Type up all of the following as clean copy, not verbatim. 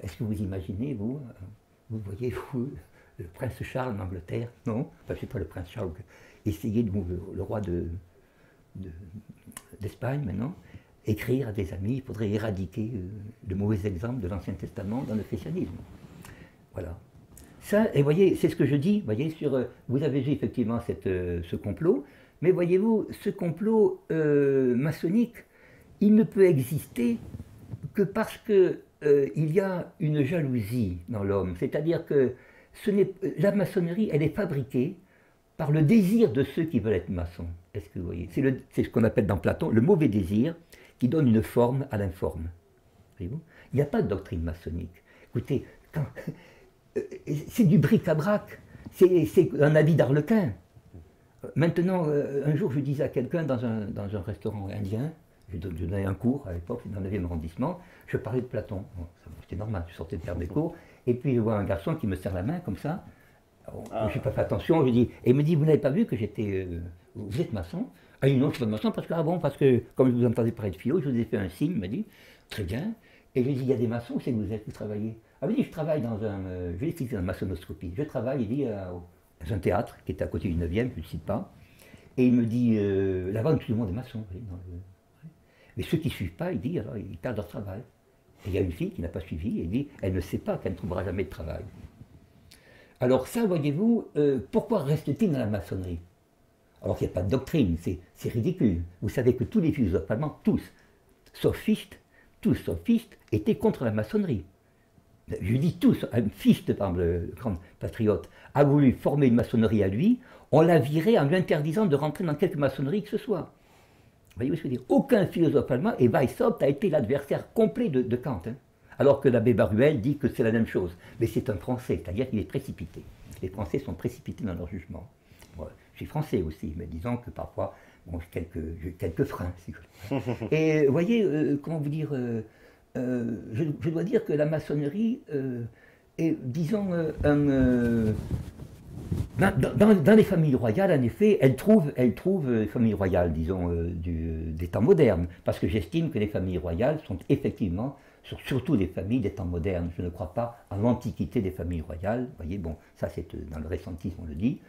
Est-ce que vous imaginez, vous voyez, vous, le prince Charles d'Angleterre, non, enfin, je sais pas le prince Charles, essayer le roi d'Espagne maintenant, écrire à des amis, il faudrait éradiquer le mauvais exemple de l'Ancien Testament dans le christianisme. Voilà. Ça, et voyez, c'est ce que je dis, voyez, vous avez vu effectivement ce complot, mais voyez-vous, ce complot maçonnique, il ne peut exister que parce que il y a une jalousie dans l'homme, c'est-à-dire que la maçonnerie, elle est fabriquée par le désir de ceux qui veulent être maçons. Est-ce que vous voyez? C'est ce qu'on appelle dans Platon le mauvais désir qui donne une forme à l'informe. Voyez-vous? Il n'y a pas de doctrine maçonnique. Écoutez, c'est du bric-à-brac, c'est un habit d'arlequin. Maintenant, un jour, je disais à quelqu'un dans un restaurant indien, je donnais un cours à l'époque, dans le 9e arrondissement, je parlais de Platon. Bon, c'était normal, je sortais de faire des cours, et puis je vois un garçon qui me serre la main comme ça. Je n'ai pas fait attention, je dis, et il me dit, vous n'avez pas vu que j'étais. Vous êtes maçon? Ah, il dit, non, je ne suis pas maçon, parce que, comme je vous entendais parler de philo, je vous ai fait un signe, il m'a dit, très bien. Et je lui ai dit, il y a des maçons, c'est que vous travaillez. Ah, il dit, je travaille dans je vais expliquer dans la maçonnoscopie. Je travaille, il dit, dans un théâtre qui était à côté du 9e, je ne le cite pas. Et il me dit, là-bas, tout le monde est maçon. Mais ceux qui ne suivent pas, il dit, alors, ils perdent leur travail. Et il y a une fille qui n'a pas suivi, et il dit, elle ne sait pas qu'elle ne trouvera jamais de travail. Alors ça, voyez-vous, pourquoi reste-t-il dans la maçonnerie? Alors qu'il n'y a pas de doctrine, c'est ridicule. Vous savez que tous les philosophes allemands, tous, sauf Fichte, étaient contre la maçonnerie. Je dis tous, Fichte, par exemple, le grand patriote, a voulu former une maçonnerie à lui, on l'a viré en lui interdisant de rentrer dans quelque maçonnerie que ce soit. Vous voyez ce que je veux dire? Aucun philosophe allemand, et Weishaupt a été l'adversaire complet de Kant. Hein. Alors que l'abbé Baruel dit que c'est la même chose. Mais c'est un Français, c'est-à-dire qu'il est précipité. Les Français sont précipités dans leur jugement. Bon, je suis français aussi, mais disons que parfois, bon, j'ai quelques freins. Si et vous voyez, comment vous dire, je dois dire que la maçonnerie est, disons, dans les familles royales, en effet, elle trouve les familles royales, disons, des temps modernes. Parce que j'estime que les familles royales sont effectivement, surtout les familles des temps modernes. Je ne crois pas à l'antiquité des familles royales. Vous voyez, bon, ça c'est dans le récentisme, on le dit.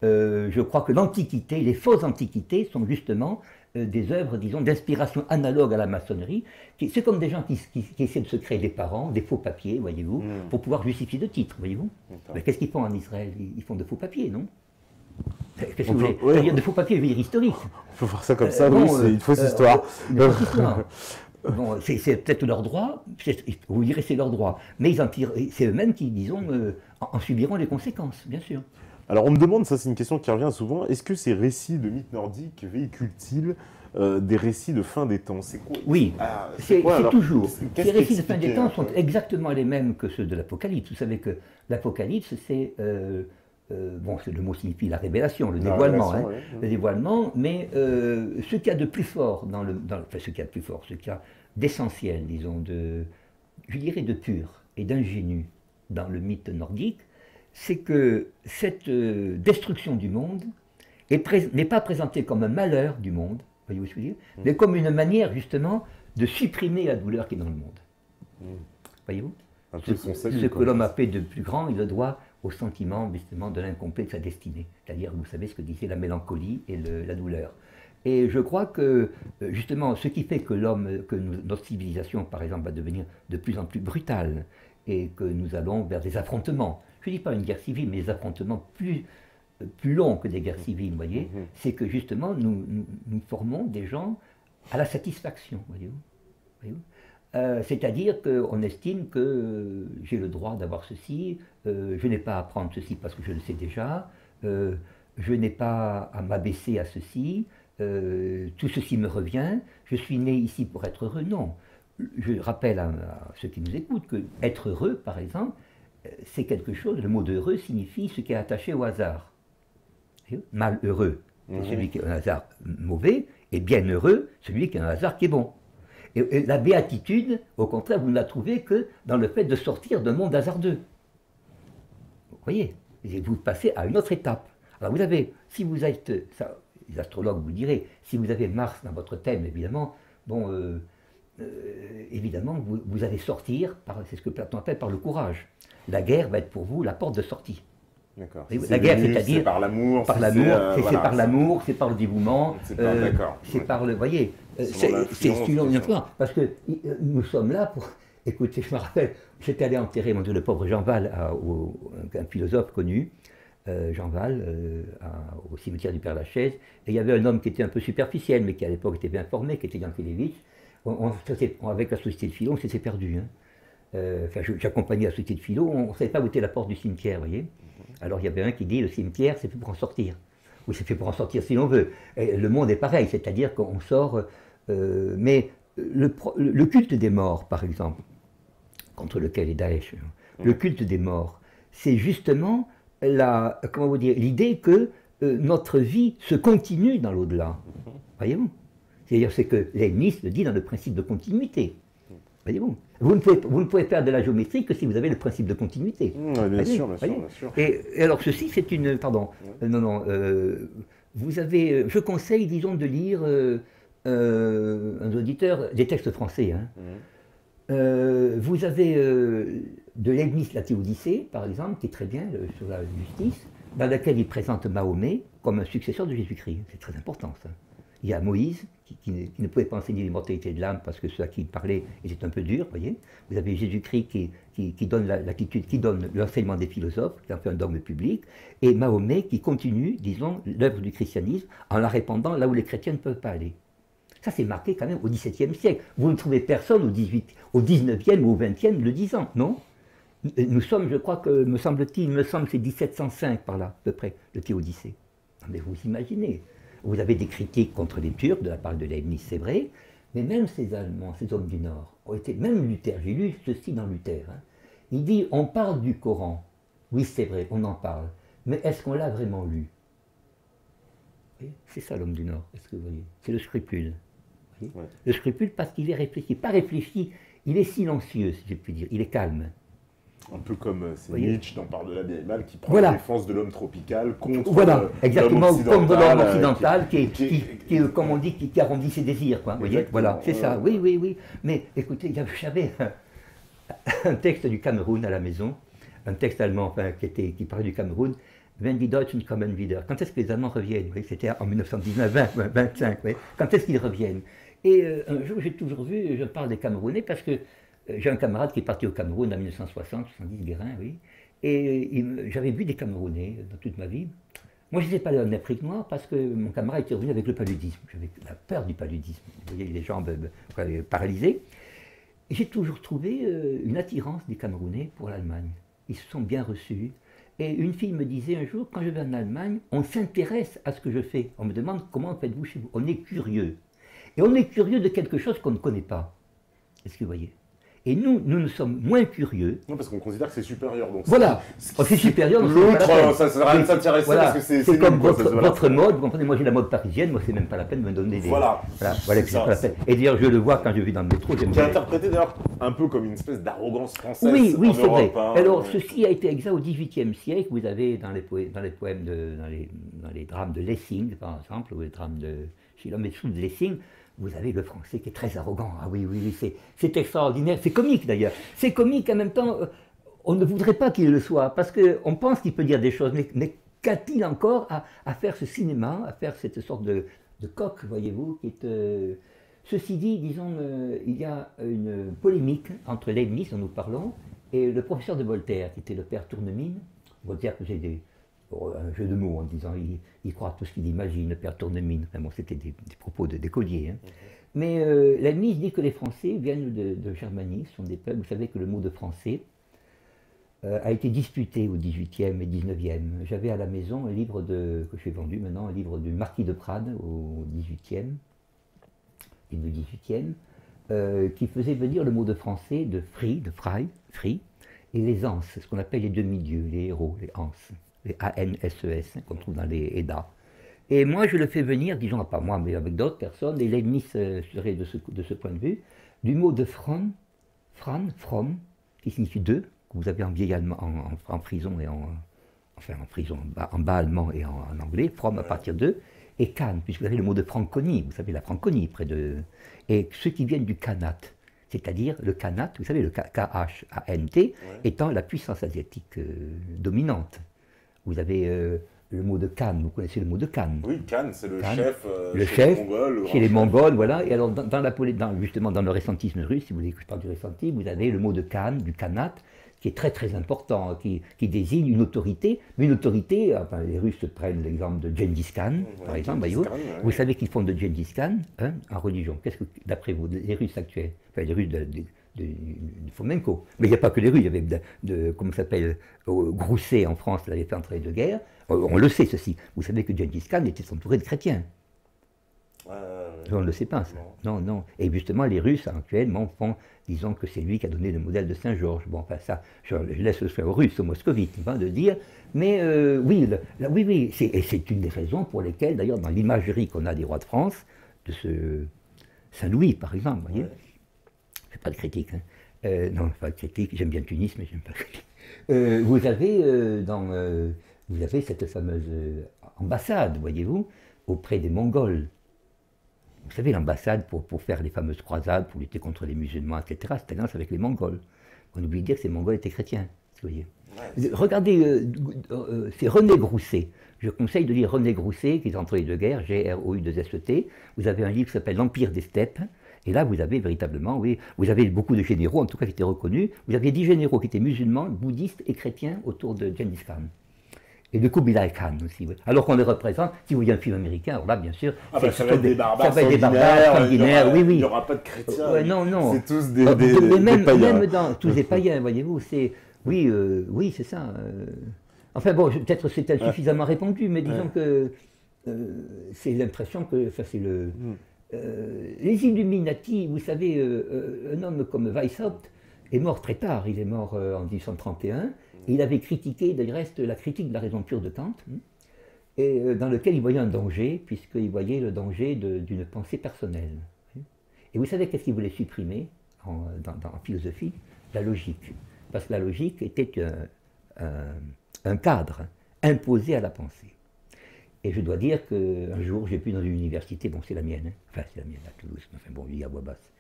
Je crois que l'antiquité, les fausses antiquités sont justement des œuvres, disons, d'inspiration analogue à la maçonnerie. C'est comme des gens qui essaient de se créer des parents, des faux papiers, voyez-vous, pour pouvoir justifier de titres, voyez-vous. Mais qu'est-ce qu'ils font en Israël? Ils font de faux papiers, non? Qu'est-ce que vous voulez? C'est-à-dire de faux papiers, je veux dire historiques. Il faut voir ça comme ça, oui, c'est une fausse histoire. Une fausse histoire. Bon, c'est peut-être leur droit, vous direz c'est leur droit, mais c'est eux-mêmes qui, disons, en subiront les conséquences, bien sûr. Alors on me demande, ça c'est une question qui revient souvent, est-ce que ces récits de mythes nordiques véhiculent-ils des récits de fin des temps? C'est quoi? Oui, c'est toujours. Ces récits de fin des temps sont exactement les mêmes que ceux de l'Apocalypse. Vous savez que l'Apocalypse, c'est... bon, le mot signifie la révélation, le dévoilement, hein, ouais. Le dévoilement, mais ce qu'il y a de plus fort enfin, ce qu'il y a de plus fort, ce qu'il y a d'essentiel, disons, je dirais de pur et d'ingénu dans le mythe nordique, c'est que cette destruction du monde n'est pas présentée comme un malheur du monde, voyez-vous ce que je veux dire, mais comme une manière justement de supprimer la douleur qui est dans le monde. Voyez-vous? Ce que l'homme a fait de plus grand, il le doit au sentiment justement de l'incomplet de sa destinée. C'est-à-dire, vous savez ce que disait la mélancolie et la douleur. Et je crois que justement, ce qui fait que notre civilisation, par exemple, va devenir de plus en plus brutale et que nous allons vers des affrontements. Je ne dis pas une guerre civile, mais des affrontements plus longs que des guerres civiles, vous voyez. C'est que justement, nous formons des gens à la satisfaction, voyez-vous. C'est-à-dire qu'on estime que j'ai le droit d'avoir ceci, je n'ai pas à apprendre ceci parce que je le sais déjà, je n'ai pas à m'abaisser à ceci, tout ceci me revient, je suis né ici pour être heureux. Non. Je rappelle à ceux qui nous écoutent que être heureux, par exemple, c'est quelque chose, le mot d'heureux signifie ce qui est attaché au hasard. Malheureux, c'est celui qui a un hasard mauvais, et bienheureux, celui qui a un hasard qui est bon. Et la béatitude, au contraire, vous ne la trouvez que dans le fait de sortir d'un monde hasardeux. Vous voyez, vous passez à une autre étape. Alors vous avez, si vous êtes, ça, les astrologues vous diraient, si vous avez Mars dans votre thème, évidemment, bon, évidemment, vous allez sortir, c'est ce que Platon appelle par le courage. La guerre va être pour vous la porte de sortie. D'accord. Si la guerre, c'est-à-dire c'est par l'amour. Par l'amour, c'est par l'amour, c'est par le dévouement, c'est par le, vous voyez, c'est une influence. Parce que nous sommes là pour, écoutez, je me rappelle, j'étais allé enterrer mon Dieu, le pauvre Jean Val, un philosophe connu, Jean Val, au cimetière du Père-Lachaise, et il y avait un homme qui était un peu superficiel, mais qui à l'époque était bien formé, qui était Yankelevitch. Avec la société de philo, on s'était perdu. J'accompagnais la société de philo, on ne savait pas où était la porte du cimetière, vous voyez. Alors il y avait un qui dit, le cimetière, c'est fait pour en sortir. Oui, c'est fait pour en sortir si l'on veut. Et le monde est pareil, c'est-à-dire qu'on sort... mais le culte des morts, par exemple, contre lequel est Daesh, le culte des morts, c'est justement l'idée que notre vie se continue dans l'au-delà. Voyez-vous? C'est-à-dire c'est que Leibniz le dit dans le principe de continuité. Voyez-vous? Vous ne pouvez faire de la géométrie que si vous avez le principe de continuité. Bien sûr. Et alors ceci, c'est une... Pardon. Vous avez... Je conseille, disons, de lire un auditeur des textes français. Vous avez de Leibniz la Théodicée, par exemple, qui est très bien sur la justice, dans laquelle il présente Mahomet comme un successeur de Jésus-Christ. C'est très important, ça. Il y a Moïse, qui ne pouvait pas enseigner l'immortalité de l'âme parce que ceux à qui il parlait étaient un peu durs, voyez. Vous avez Jésus-Christ qui donne l'attitude, qui donne l'enseignement des philosophes, qui en fait un dogme public, et Mahomet qui continue, disons, l'œuvre du christianisme en la répandant là où les chrétiens ne peuvent pas aller. Ça, c'est marqué quand même au XVIIe siècle. Vous ne trouvez personne au XIXe ou au XXe le disant, non? Nous sommes, je crois que, me semble-t-il, c'est 1705 par là, à peu près, le Théodicée. Mais vous imaginez. Vous avez des critiques contre les Turcs de la part de Leibniz, c'est vrai, mais même ces Allemands, ces hommes du Nord, ont été, même Luther, j'ai lu ceci dans Luther, il dit, on parle du Coran, oui c'est vrai, on en parle, mais est-ce qu'on l'a vraiment lu? C'est ça l'homme du Nord, est-ce que vous voyez? C'est le scrupule. Ouais. Le scrupule parce qu'il est réfléchi, pas réfléchi, il est silencieux, si je puis dire, il est calme. Un peu comme Nietzsche dans Parle de la bien et mal, qui prend la défense de l'homme tropical contre exactement, l'homme occidental, comme de l'homme occidental, qui, comme on dit, qui arrondit ses désirs. Quoi, vous voyez, voilà, c'est ça, oui. Mais écoutez, j'avais un texte du Cameroun à la maison, un texte allemand qui parlait du Cameroun, Wenn die Deutschen kommen wieder. Quand est-ce que les Allemands reviennent? C'était en 1919-25, quand est-ce qu'ils reviennent? Et un jour, j'ai toujours vu, je parle des Camerounais parce que j'ai un camarade qui est parti au Cameroun en 1960, 70, Guérin, oui. Et j'avais vu des Camerounais dans toute ma vie. Moi, je n'étais pas allé en Afrique noire parce que mon camarade était revenu avec le paludisme. J'avais la peur du paludisme. Vous voyez, les jambes paralysées. Et j'ai toujours trouvé une attirance des Camerounais pour l'Allemagne. Ils se sont bien reçus. Et une fille me disait un jour, quand je vais en Allemagne, on s'intéresse à ce que je fais. On me demande comment faites-vous chez vous. On est curieux. Et on est curieux de quelque chose qu'on ne connaît pas. Est-ce que vous voyez? Et nous sommes moins curieux. Non, parce qu'on considère que c'est supérieur. Donc voilà, c'est supérieur. L'autre, ça ne sert à rien de s'intéresser parce que c'est comme votre mode. Vous comprenez, moi j'ai la mode parisienne, moi c'est même pas la peine de me donner des... Voilà, c'est pas la peine. Et d'ailleurs, je le vois quand je vis dans le métro. Qui est interprété d'ailleurs un peu comme une espèce d'arrogance française. Oui, c'est vrai. Alors, ceci a été exact au XVIIIe siècle. Vous avez dans les poèmes, dans les drames de Lessing, par exemple, ou les drames de Schiller-Metsu de Lessing, vous avez le français qui est très arrogant. Ah oui, c'est extraordinaire. C'est comique d'ailleurs. C'est comique en même temps. On ne voudrait pas qu'il le soit parce qu'on pense qu'il peut dire des choses. Mais qu'a-t-il encore à faire ce cinéma, à faire cette sorte de coq, voyez-vous, qui est. Ceci dit, disons, il y a une polémique entre Leibniz, dont nous parlons, et le professeur de Voltaire, qui était le père Tournemine. Voltaire faisait un jeu de mots en disant il croit à tout ce qu'il imagine, le père Tournemine. Enfin bon, c'était des propos d'écolier. Mais Leibniz dit que les Français viennent de Germanie, ce sont des peuples. Vous savez que le mot de français a été disputé au XVIIIe et XIXe. J'avais à la maison un livre que j'ai vendu maintenant, un livre du marquis de Prades au XVIIIe et du XVIIIe, qui faisait venir le mot de français de free, et les anses, ce qu'on appelle les demi-dieux, les héros, les anses. Les A-N-S-E-S, qu'on trouve dans les Eddas. Et moi, je le fais venir, disons, pas moi, mais avec d'autres personnes, et Leibniz serait de ce point de vue, du mot de from, qui signifie deux, que vous avez en vieil allemand, en prison et en prison, en bas allemand et en anglais, from à partir d'eux, et Khan, puisque vous avez le mot de Franconie, vous savez la Franconie près de... Et ceux qui viennent du Khanat, c'est-à-dire le Khanat, vous savez le K-H-A-N-T, étant la puissance asiatique dominante. Vous avez le mot de Khan, vous connaissez le mot de Khan. Oui, Khan, c'est le Khan, chef, le chez chef les Mongols. chez les Mongols, voilà. Et alors, justement, dans le récentisme russe, si vous voulez que je parle du ressenti, vous avez le mot de Khan, du Khanat, qui est très très important, qui désigne une autorité, mais une autorité, enfin, les Russes prennent l'exemple de Gengis Khan, par exemple, voyez-vous. Vous savez qu'ils font de Gengis Khan en religion. Qu'est-ce que, d'après vous, les Russes actuels, enfin les Russes de Fomenko, mais il n'y a pas que les Russes, il y avait comment ça s'appelle, Grousset en France, l'avait fait entrer de guerre, on le sait ceci, vous savez que Gengis Khan était entouré de chrétiens. On ne le sait pas, ça. Non, non. Et justement, les Russes actuellement font, disons que c'est lui qui a donné le modèle de Saint-Georges. Bon, enfin ça, je laisse le soin aux Russes, aux moscovites, de dire. Mais oui, oui, et c'est une des raisons pour lesquelles, d'ailleurs, dans l'imagerie qu'on a des rois de France, de ce Saint-Louis, par exemple, vous voyez, je ne fais pas de critique, hein. Non, pas de critique, j'aime bien Tunis, mais j'aime pas de critique. Vous avez cette fameuse ambassade, voyez-vous, auprès des Mongols. Vous savez, l'ambassade pour faire les fameuses croisades, pour lutter contre les musulmans, etc., c'était alliance avec les Mongols. On oublie de dire que ces Mongols étaient chrétiens, vous voyez. Regardez, c'est René Grousset. Je conseille de lire René Grousset, qui est entre les deux guerres, G-R-O-U-2-S-E-T. Vous avez un livre qui s'appelle L'Empire des steppes. Et là, vous avez véritablement, oui, vous avez beaucoup de généraux, en tout cas qui étaient reconnus. Vous aviez 10 généraux qui étaient musulmans, bouddhistes et chrétiens autour de Gengis Khan. Et de Kubilai Khan aussi. Oui. Alors qu'on les représente, si vous voyez un film américain, alors là, bien sûr, ça va être des barbares sanguinaires, oui, oui. Il n'y aura pas de chrétiens. Non, non. C'est tous des païens. Même dans tous des païens, voyez-vous, c'est... Oui, oui, c'est ça. Enfin bon, peut-être c'est insuffisamment répondu, mais disons que c'est l'impression que... Enfin, c'est le... les Illuminati, vous savez, un homme comme Weishaupt est mort très tard, il est mort en 1831, et il avait critiqué, du reste, la critique de la raison pure de Kant, et dans lequel il voyait un danger, puisqu'il voyait le danger d'une pensée personnelle. Et vous savez qu'est-ce qu'il voulait supprimer en philosophie? La logique. Parce que la logique était un cadre imposé à la pensée. Et je dois dire qu'un jour, j'ai pu dans une université, bon c'est la mienne, enfin c'est la mienne à Toulouse, enfin bon, il y a à voix basse.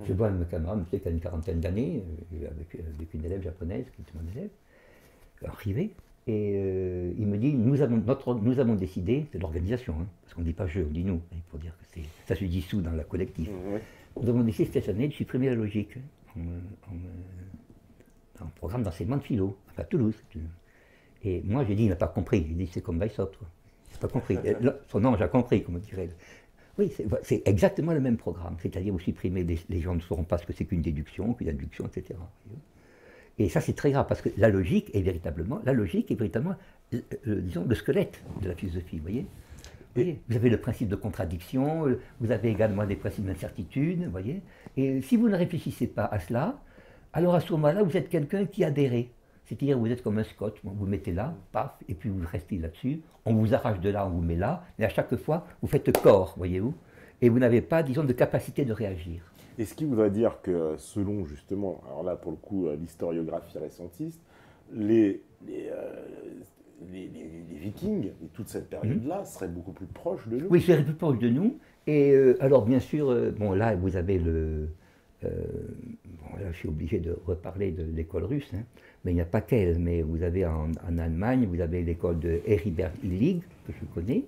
Je vois un camarade, qui a une quarantaine d'années, avec une élève japonaise, qui était mon élève, arrivé, et il me dit, nous avons décidé, c'est l'organisation, parce qu'on ne dit pas je, on dit nous, pour dire que ça se dissout dans la collective. Nous avons décidé cette année de supprimer la logique en programme d'enseignement de philo, enfin à Toulouse. Et moi j'ai dit, il n'a pas compris, il dit c'est comme Weishaupt, il n'a pas compris. Son ange a compris, comme on dirait. Oui, c'est exactement le même programme, c'est-à-dire vous supprimez, les gens ne sauront pas ce que c'est qu'une déduction, qu'une induction, etc. Et ça c'est très grave, parce que la logique est véritablement, disons, le squelette de la philosophie, vous voyez. Vous avez le principe de contradiction, vous avez également des principes d'incertitude, vous voyez. Et si vous ne réfléchissez pas à cela, alors à ce moment-là, vous êtes quelqu'un qui adhère. C'est-à-dire vous êtes comme un scotch, vous vous mettez là, paf, et puis vous restez là-dessus, on vous arrache de là, on vous met là, mais à chaque fois, vous faites corps, voyez-vous, et vous n'avez pas, disons, de capacité de réagir. Et ce qui voudrait dire que, selon justement, alors là pour le coup, l'historiographie récentiste, les Vikings et toute cette période-là seraient beaucoup plus proches de nous. Oui, seraient plus proches de nous, et alors bien sûr, bon là vous avez le... bon, là, je suis obligé de reparler de l'école russe, mais il n'y a pas qu'elle. Mais vous avez en Allemagne, vous avez l'école de Heribert Illig, que je connais,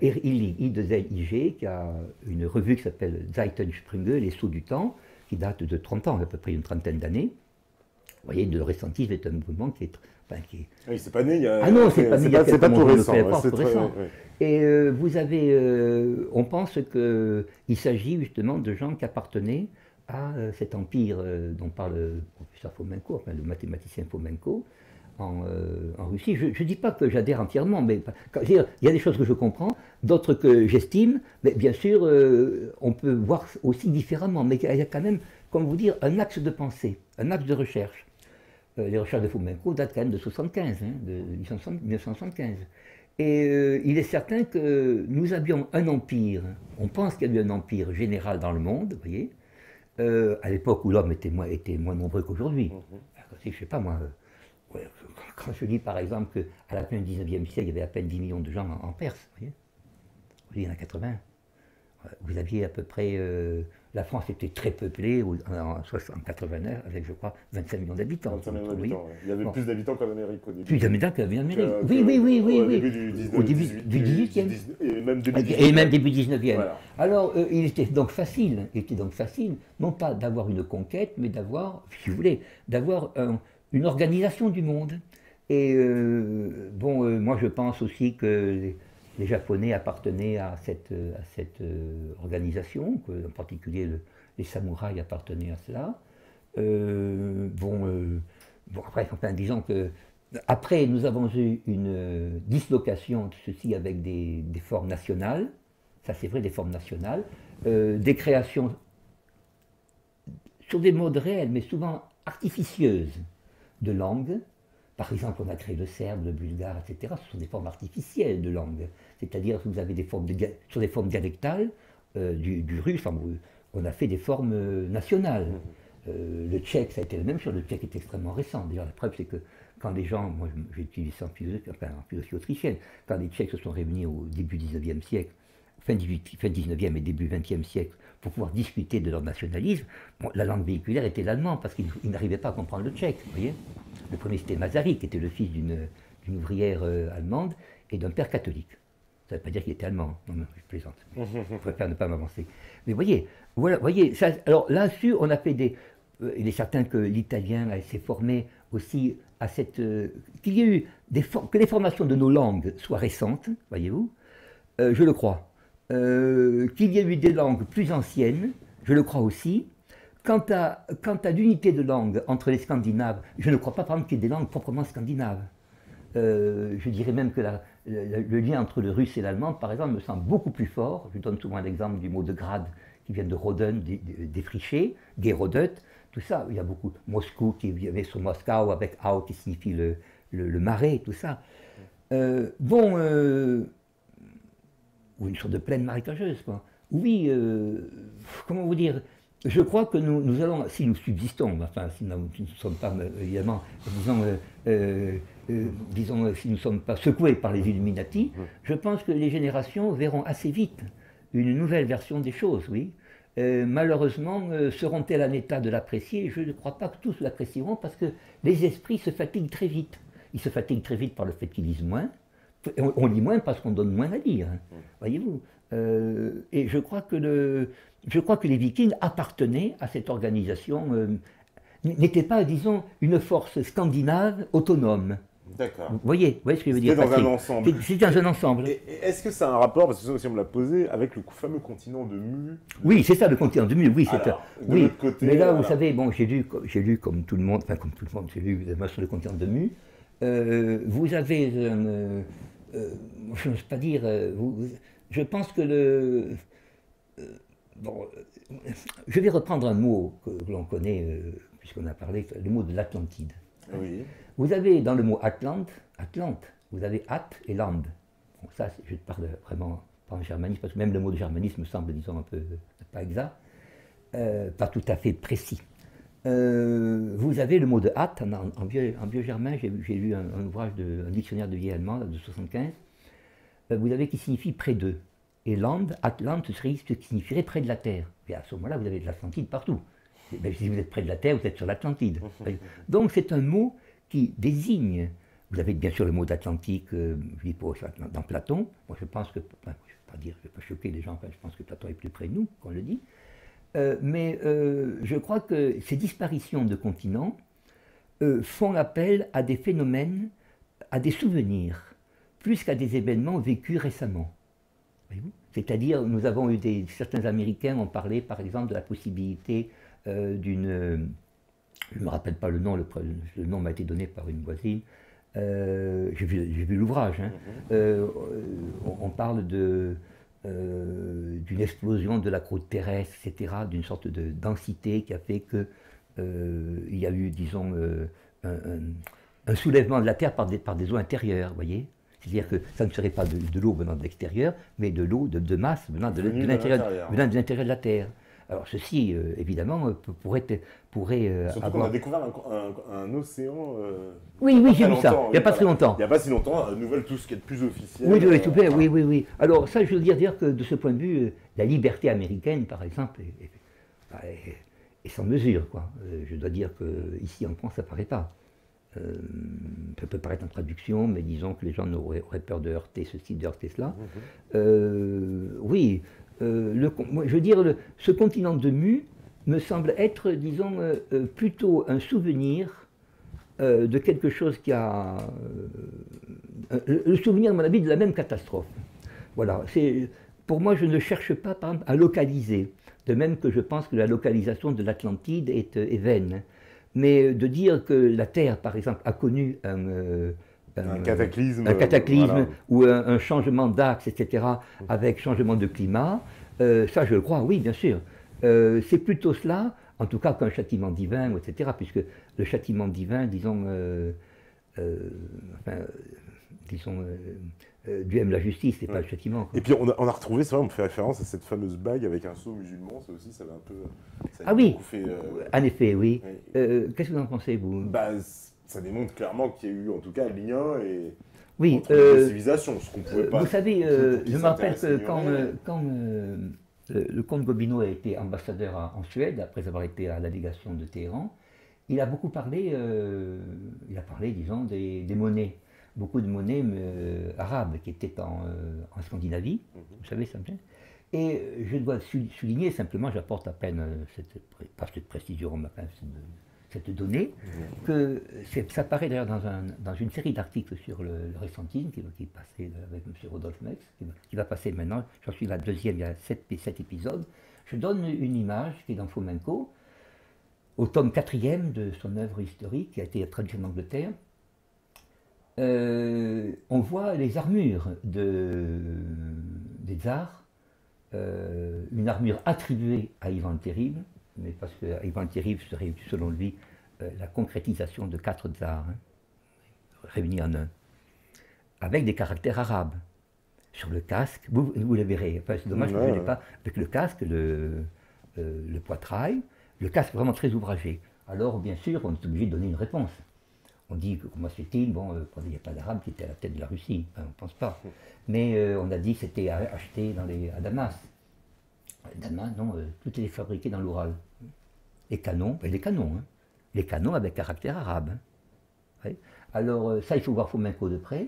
Illig, I2LIG, qui a une revue qui s'appelle Zeitensprünge, les sauts du temps, qui date de 30 ans, à peu près une trentaine d'années. Vous voyez, le récentisme est un mouvement qui est... Oui, c'est pas né il y a... Ah non, c'est pas né il y a quelques tout récent. C'est très récent. Et vous avez... on pense qu'il s'agit justement de gens qui appartenaient à cet empire dont parle le professeur Fomenko, enfin le mathématicien Fomenko, en Russie. Je ne dis pas que j'adhère entièrement, mais il y a des choses que je comprends, d'autres que j'estime, mais bien sûr, on peut voir aussi différemment, mais il y a quand même, comme vous dire, un axe de pensée, un axe de recherche. Les recherches de Fomenko datent quand même de 1975, de 1975. Et il est certain que nous avions un empire, on pense qu'il y a eu un empire général dans le monde, vous voyez, à l'époque où l'homme était moins nombreux qu'aujourd'hui. Je ne sais pas moi, quand je dis par exemple qu'à la fin du 19e siècle, il y avait à peine 10 millions de gens en Perse, vous voyez. il y en a 80. Vous aviez à peu près... la France était très peuplée en 89 avec, je crois, 25 millions d'habitants. 25 millions d'habitants, ouais. Il y avait plus d'habitants qu'en Amérique au début. Plus d'habitants qu'en Amérique. Oui. Au début du 18e. Et même début 19e. Et même début 19e. Voilà. Alors, il était donc facile, non pas d'avoir une conquête, mais d'avoir, si vous voulez, d'avoir une organisation du monde. Et moi je pense aussi que les Japonais appartenaient à cette organisation, que, en particulier les samouraïs appartenaient à cela. Après, disons que après nous avons eu une dislocation de ceci avec des formes nationales, ça c'est vrai, des formes nationales, des créations sur des modes réels, mais souvent artificieuses de langues. Par exemple, on a créé le serbe, le bulgare, etc. Ce sont des formes artificielles de langue. C'est-à-dire que vous avez des formes sur des formes dialectales du russe, on a fait des formes nationales. Le tchèque, ça a été la même chose. Le tchèque est extrêmement récent. D'ailleurs, la preuve, c'est que quand les gens, moi j'ai utilisé ça en philosophie autrichienne, quand les Tchèques se sont réunis au début du 19e siècle, fin 19e et début 20e siècle, pour pouvoir discuter de leur nationalisme, la langue véhiculaire était l'allemand, parce qu'ils n'arrivaient pas à comprendre le tchèque, vous voyez. Le premier, c'était Masaryk, qui était le fils d'une ouvrière allemande et d'un père catholique. Ça ne veut pas dire qu'il était allemand, non, je plaisante. Je préfère ne pas m'avancer. Mais voyez, ça, alors là-dessus, on a fait il est certain que l'italien s'est formé aussi à qu'il y ait eu que les formations de nos langues soient récentes, voyez-vous, je le crois. Qu'il y ait eu des langues plus anciennes, je le crois aussi. Quant à l'unité de langue entre les Scandinaves, je ne crois pas, par exemple, qu'il y ait des langues proprement scandinaves. Je dirais même que le lien entre le russe et l'allemand, par exemple, me semble beaucoup plus fort. Je donne souvent l'exemple du mot de grade qui vient de Roden, défriché, Gerodet, tout ça. Il y a beaucoup. Moscou, qui avait sur Moscow avec Au qui signifie le marais, tout ça. Ou une sorte de plaine marécageuse, quoi. Oui, comment vous dire, je crois que nous allons, si nous subsistons, enfin, si nous ne sommes pas, évidemment, disons, si nous ne sommes pas secoués par les Illuminati, je pense que les générations verront assez vite une nouvelle version des choses, oui. Malheureusement, seront-elles en état de l'apprécier? Je ne crois pas que tous l'apprécieront, parce que les esprits se fatiguent très vite. Ils se fatiguent très vite par le fait qu'ils lisent moins. On lit moins parce qu'on donne moins à lire, voyez-vous. Et je crois que les Vikings appartenaient à cette organisation, n'étaient pas, disons, une force scandinave autonome. D'accord. Vous voyez ce que je veux dire? C'était dans un ensemble. C'était dans un ensemble. Et est-ce que ça a un rapport, parce que ça aussi on me l'a posé, avec le fameux continent de Mu? Oui, c'est ça, le continent de Mu, oui. De l'autre côté, mais là, vous savez, bon, j'ai lu comme tout le monde, j'ai lu sur le continent de Mu. Vous avez, je n'ose pas dire, je pense que je vais reprendre un mot que l'on connaît, puisqu'on a parlé, le mot de l'Atlantide. Oui. Vous avez dans le mot Atlante, vous avez At et Land. Bon, ça, je parle vraiment pas en germanisme, parce que même le mot de germanisme me semble, disons, un peu pas exact, pas tout à fait précis. Vous avez le mot de At en vieux germain, j'ai lu un ouvrage, un dictionnaire de vieil allemand de 75, vous avez qui signifie près d'eux. Et Land, Atlant, ce qui signifierait près de la Terre. Et à ce moment-là, vous avez de l'Atlantide partout. Ben, si vous êtes près de la Terre, vous êtes sur l'Atlantide. Donc c'est un mot qui désigne, vous avez bien sûr le mot d'Atlantique, dans Platon. Moi je pense que, je ne vais pas choquer les gens, je pense que Platon est plus près de nous, qu'on le dit. Mais je crois que ces disparitions de continents font appel à des phénomènes, à des souvenirs, plus qu'à des événements vécus récemment. C'est-à-dire, nous avons eu certains Américains ont parlé, par exemple, de la possibilité d'une... je ne me rappelle pas le nom, le nom m'a été donné par une voisine. J'ai vu l'ouvrage. On parle d'une explosion de la croûte terrestre, etc., d'une sorte de densité qui a fait qu'il y a eu, disons, un soulèvement de la Terre par des eaux intérieures, vous voyez. C'est-à-dire que ça ne serait pas de l'eau venant de l'extérieur, mais de l'eau de masse venant de l'intérieur de la Terre. Alors ceci, évidemment, pourrait Surtout qu'on a découvert un océan. Oui, oui, j'ai vu ça, il n'y a pas très longtemps. Il n'y a pas si longtemps, nouvelle tout ce qui est de plus officiel. Oui, oui, tout plaît, oui, oui, oui. Alors ça, je veux dire que de ce point de vue, la liberté américaine, par exemple, est sans mesure, quoi. Je dois dire qu'ici en France, ça ne paraît pas. Ça peut paraître en traduction, mais disons que les gens auraient peur de heurter ceci, de heurter cela. Oui, moi, je veux dire, ce continent de Mu me semble être, disons, plutôt un souvenir de quelque chose qui a... le souvenir, à mon avis, de la même catastrophe. Voilà. Pour moi, je ne cherche pas, par exemple, à localiser. De même que je pense que la localisation de l'Atlantide est vaine. Mais de dire que la Terre, par exemple, a connu un cataclysme, voilà. Ou un changement d'axe, etc., avec changement de climat, ça je le crois, oui, bien sûr. C'est plutôt cela, en tout cas qu'un châtiment divin, etc., puisque le châtiment divin, disons, Dieu aime la justice, c'est pas le châtiment. Quoi. Et puis on a retrouvé, c'est vrai, on fait référence à cette fameuse bague avec un sceau musulman, ça aussi, ça l'a un peu... Ah oui, en effet, oui. Qu'est-ce que vous en pensez, vous? Bah, ça démontre clairement qu'il y a eu en tout cas un lien entre les civilisations, ce qu'on pouvait pas... Vous savez, je me rappelle que quand le comte Gobineau a été ambassadeur en Suède, après avoir été à la délégation de Téhéran, il a beaucoup parlé, disons, des monnaies. Beaucoup de monnaies arabes qui étaient en Scandinavie, vous savez, ça me plaît. Et je dois souligner, simplement, j'apporte à peine pas cette précision, mais cette donnée, que ça paraît d'ailleurs dans une série d'articles sur le récentisme qui passait avec M. Rodolphe Mex, qui va passer maintenant, j'en suis la deuxième, il y a 7 épisodes. Je donne une image qui est dans Fomenko, au tome 4e de son œuvre historique, qui a été traduite en Angleterre. On voit les armures des tsars, une armure attribuée à Ivan le Terrible, mais parce que Ivan le Terrible serait, selon lui, la concrétisation de 4 tsars, réunis en un, avec des caractères arabes. Sur le casque, vous le verrez, enfin, c'est dommage que je ne l'ai pas, avec le casque, le poitrail, le casque vraiment très ouvragé. Alors, bien sûr, on est obligé de donner une réponse. On dit que comment c'est-il, bon, il n'y a pas d'Arabe qui était à la tête de la Russie, enfin, on ne pense pas. Mais on a dit que c'était acheté à Damas. Damas, non, tout était fabriqué dans l'Oural. Les canons, les canons avec caractère arabe. Oui. Alors ça, il faut voir Fomenko de près.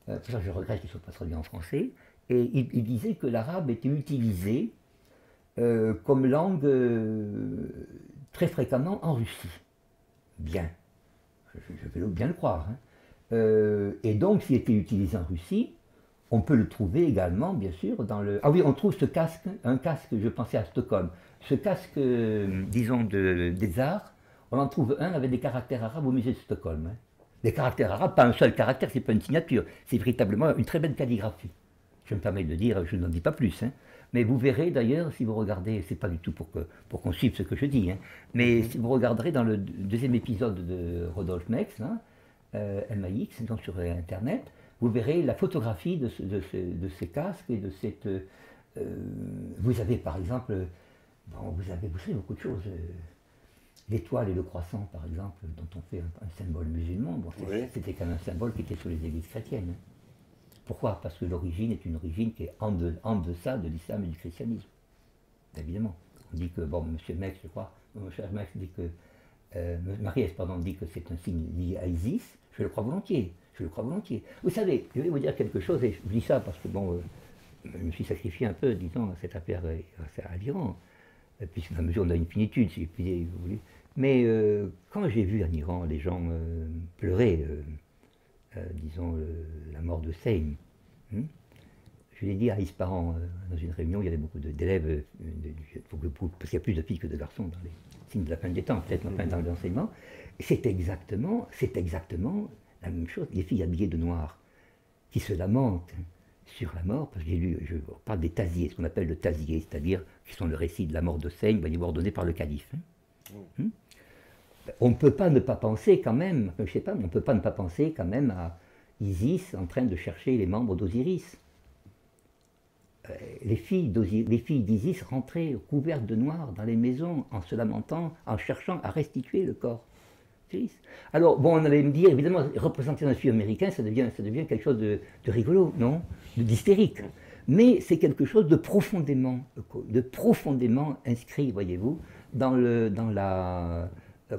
Pour ça, je regrette qu'il ne soit pas traduit en français. Et il disait que l'arabe était utilisé comme langue très fréquemment en Russie. Bien. Je vais bien le croire. Et donc, s'il était utilisé en Russie, on peut le trouver également, bien sûr, dans le... Ah oui, on trouve ce casque, un casque, je pensais à Stockholm. Ce casque, disons, des arts, on en trouve un avec des caractères arabes au musée de Stockholm. Des caractères arabes, pas un seul caractère, c'est pas une signature, c'est véritablement une très belle calligraphie. Je me permets de dire, je n'en dis pas plus. Mais vous verrez d'ailleurs, si vous regardez, c'est pas du tout pour qu'on suive ce que je dis, mais si vous regarderez dans le deuxième épisode de Rodolphe Mex, MAX, donc sur Internet, vous verrez la photographie de ces casques et de cette... vous avez par exemple, bon, vous savez beaucoup de choses. L'étoile et le croissant, par exemple, dont on fait un symbole musulman, bon, c'était quand même un symbole qui était sur les églises chrétiennes. Pourquoi? Parce que l'origine est une origine qui est en deçà de l'islam et du christianisme. Évidemment. On dit que, bon, M. Mex, je crois, M. Mex dit que, Marie-Hès, pardon, dit que c'est un signe lié à Isis. Je le crois volontiers. Vous savez, je vais vous dire quelque chose, et je vous dis ça parce que, bon, je me suis sacrifié un peu, disons, à cette affaire à l'Iran, puisque dans la mesure où on a une finitude, si vous voulez. Mais quand j'ai vu en Iran les gens pleurer, disons, la mort de Hossein. Je l'ai dit à Ispahan, dans une réunion, il y avait beaucoup d'élèves, parce qu'il y a plus de filles que de garçons dans les signes de la fin des temps, peut-être dans l'enseignement. C'est exactement la même chose. Les filles habillées de noir qui se lamentent sur la mort, parce que je parle des taziers, ce qu'on appelle le tazier, c'est-à-dire qui sont le récit de la mort d'Hossein, ordonné par le calife. On ne peut pas ne pas penser quand même, je sais pas, on ne peut pas ne pas penser quand même à Isis en train de chercher les membres d'Osiris. les filles d'Isis rentraient couvertes de noir dans les maisons en se lamentant, en cherchant à restituer le corps. Alors, bon, on allait me dire, évidemment, représenter un film américain, ça devient quelque chose de rigolo, non? D'hystérique. Mais c'est quelque chose de profondément inscrit, voyez-vous, dans la,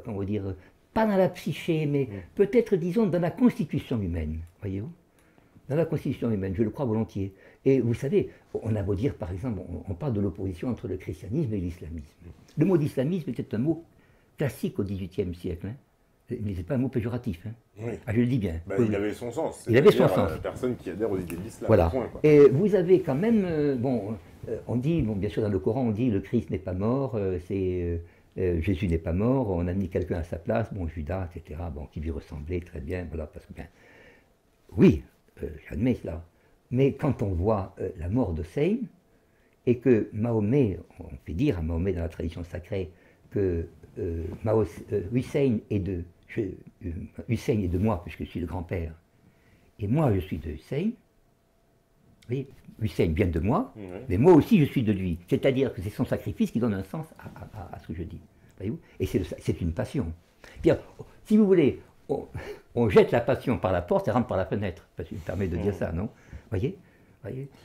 comment dire, pas dans la psyché, mais peut-être, disons, dans la constitution humaine, voyez-vous? Dans la constitution humaine, je le crois volontiers. Et vous savez, on a beau dire, par exemple, on parle de l'opposition entre le christianisme et l'islamisme. Le mot d'islamisme était un mot classique au XVIIIe siècle, hein. Mais ce n'est pas un mot péjoratif. Hein. Oui. Ah, je le dis bien. Bah, il avait son sens. Il avait son sens. Personne qui adhère aux idées de l'islam. Voilà. Point, quoi. Et vous avez quand même, on dit, bien sûr dans le Coran, on dit le Christ n'est pas mort, Jésus n'est pas mort, on a mis quelqu'un à sa place, Judas, etc., qui lui ressemblait très bien, voilà, parce que, oui, j'admets cela. Mais quand on voit la mort de Hussein, et que Mahomet, on fait dire à Mahomet dans la tradition sacrée que Hussein est de moi, puisque je suis le grand-père, et moi je suis de Hussein. Vous voyez, Hussein vient de moi, mais moi aussi je suis de lui. C'est-à-dire que c'est son sacrifice qui donne un sens à ce que je dis. Voyez-vous ? Et c'est une passion. Bien, si vous voulez, on jette la passion par la porte et rentre par la fenêtre. Ça me permet de dire ça, non ? Voyez ?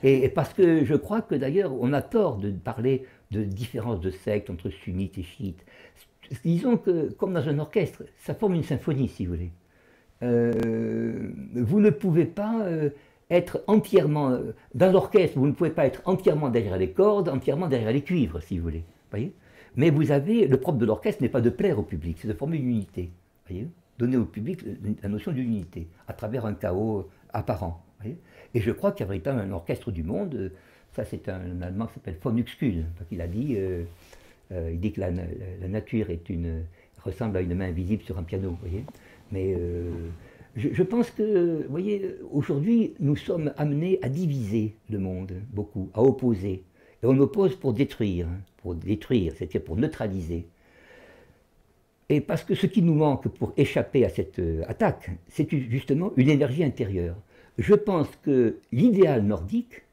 Et parce que je crois que d'ailleurs, on a tort de parler de différence de secte entre sunnites et chiites. Disons que, comme dans un orchestre, ça forme une symphonie, si vous voulez. Vous ne pouvez pas être entièrement... dans l'orchestre, vous ne pouvez pas être entièrement derrière les cordes, entièrement derrière les cuivres, si vous voulez. Voyez ? Mais vous avez... Le propre de l'orchestre n'est pas de plaire au public, c'est de former une unité. Voyez ? Donner au public la notion d'unité, à travers un chaos apparent. Voyez ? Et je crois qu'il y a véritablement un orchestre du monde. Ça, c'est un Allemand qui s'appelle von Uexküll. Il a dit... il dit que la nature ressemble à une main invisible sur un piano, voyez. Mais je pense que, vous voyez, aujourd'hui, nous sommes amenés à diviser le monde, beaucoup, à opposer. Et on oppose pour détruire, c'est-à-dire pour neutraliser. Et parce que ce qui nous manque pour échapper à cette attaque, c'est justement une énergie intérieure. Je pense que l'idéal nordique